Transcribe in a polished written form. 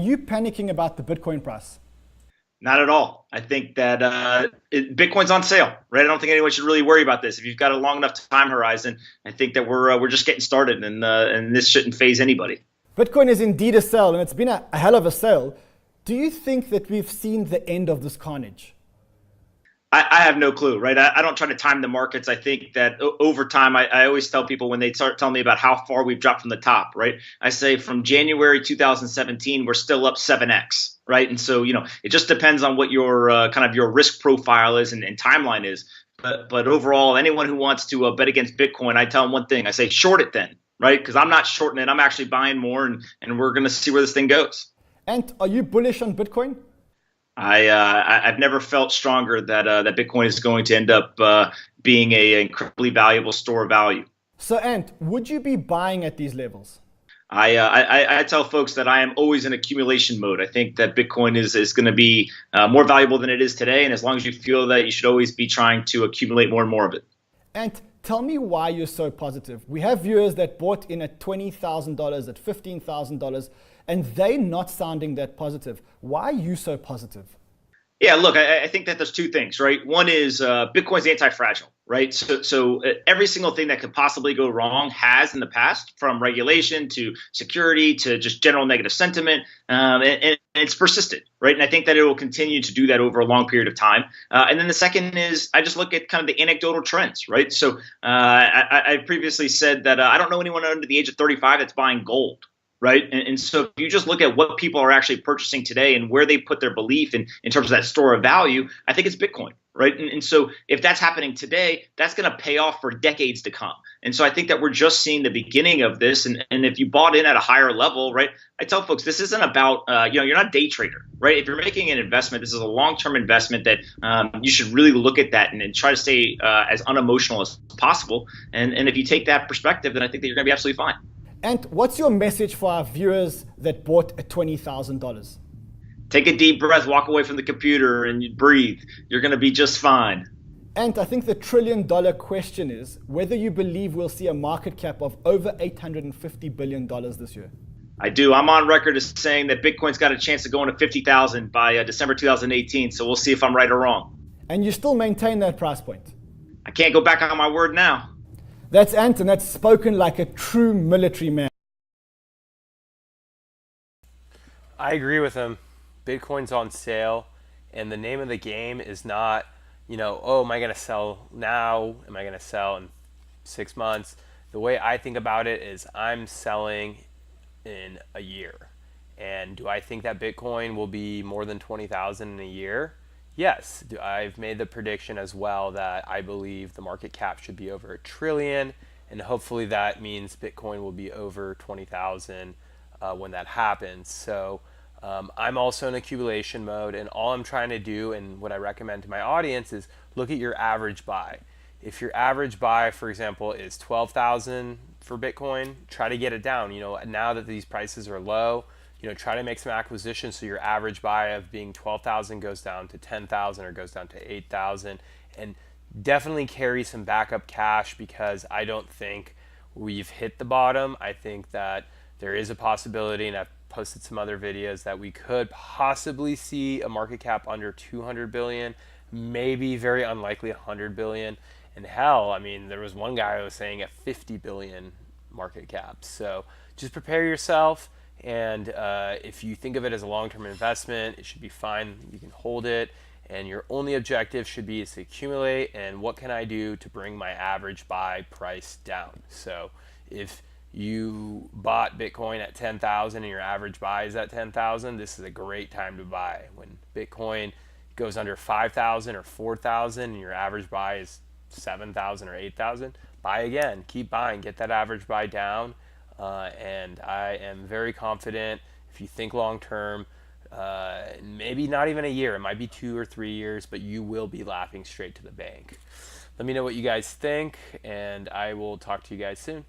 you panicking about the Bitcoin price? Not at all. I think that Bitcoin's on sale, right? I don't think anyone should really worry about this. If you've got a long enough time horizon, I think that we're just getting started, and this shouldn't phase anybody. Bitcoin is indeed a sale, and it's been a hell of a sale. Do you think that we've seen the end of this carnage? I have no clue, right? I don't try to time the markets. I think that over time, I always tell people when they start telling me about how far we've dropped from the top, right? I say from January 2017, we're still up 7x, right? And so, it just depends on what your kind of your risk profile is and timeline is. But overall, anyone who wants to bet against Bitcoin, I tell them one thing. I say short it then, right? Because I'm not shorting it. I'm actually buying more, and we're going to see where this thing goes. And are you bullish on Bitcoin? I've never felt stronger that Bitcoin is going to end up being an incredibly valuable store of value. So, Ant, would you be buying at these levels? I tell folks that I am always in accumulation mode. I think that Bitcoin is going to be more valuable than it is today, and as long as you feel that, you should always be trying to accumulate more and more of it. And tell me why you're so positive. We have viewers that bought in at $20,000, at $15,000, and they're not sounding that positive. Why are you so positive? Yeah, look, I think that there's two things, right? One is Bitcoin's anti-fragile, right? So every single thing that could possibly go wrong has in the past, from regulation to security to just general negative sentiment, and it's persisted, right? And I think that it will continue to do that over a long period of time. And then the second is I just look at kind of the anecdotal trends, right? So I previously said that I don't know anyone under the age of 35 that's buying gold. Right. And so if you just look at what people are actually purchasing today and where they put their belief in terms of that store of value, I think it's Bitcoin. Right. And so if that's happening today, that's going to pay off for decades to come. And so I think that we're just seeing the beginning of this. And if you bought in at a higher level, right, I tell folks this isn't about, you're not a day trader. Right. If you're making an investment, this is a long term investment that you should really look at that and try to stay as unemotional as possible. And if you take that perspective, then I think that you're going to be absolutely fine. And what's your message for our viewers that bought at $20,000? Take a deep breath, walk away from the computer, and you breathe. You're going to be just fine. And I think the $1 trillion question is whether you believe we'll see a market cap of over $850 billion this year. I do. I'm on record as saying that Bitcoin's got a chance to go into 50,000 by December 2018. So we'll see if I'm right or wrong. And you still maintain that price point? I can't go back on my word now. That's Anton. That's spoken like a true military man. I agree with him. Bitcoin's on sale, and the name of the game is not, oh, am I going to sell now? Am I going to sell in 6 months? The way I think about it is I'm selling in a year. And do I think that Bitcoin will be more than 20,000 in a year? Yes, I've made the prediction as well that I believe the market cap should be over $1 trillion, and hopefully that means Bitcoin will be over 20,000 when that happens. So I'm also in accumulation mode, and all I'm trying to do and what I recommend to my audience is look at your average buy. If your average buy, for example, is 12,000 for Bitcoin, try to get it down. Now that these prices are low, try to make some acquisitions so your average buy of being 12,000 goes down to 10,000 or goes down to 8,000, and definitely carry some backup cash because I don't think we've hit the bottom. I think that there is a possibility, and I've posted some other videos, that we could possibly see a market cap under 200 billion, maybe very unlikely 100 billion. And hell, I mean, there was one guy who was saying a 50 billion market cap. So just prepare yourself. And if you think of it as a long-term investment, it should be fine. You can hold it, and your only objective should be to accumulate. And what can I do to bring my average buy price down? So if you bought Bitcoin at 10,000 and your average buy is at 10,000, this is a great time to buy. When Bitcoin goes under 5,000 or 4,000 and your average buy is 7,000 or 8,000, buy again. Keep buying. Get that average buy down. And I am very confident if you think long term, maybe not even a year, it might be 2 or 3 years, but you will be laughing straight to the bank. Let me know what you guys think, and I will talk to you guys soon.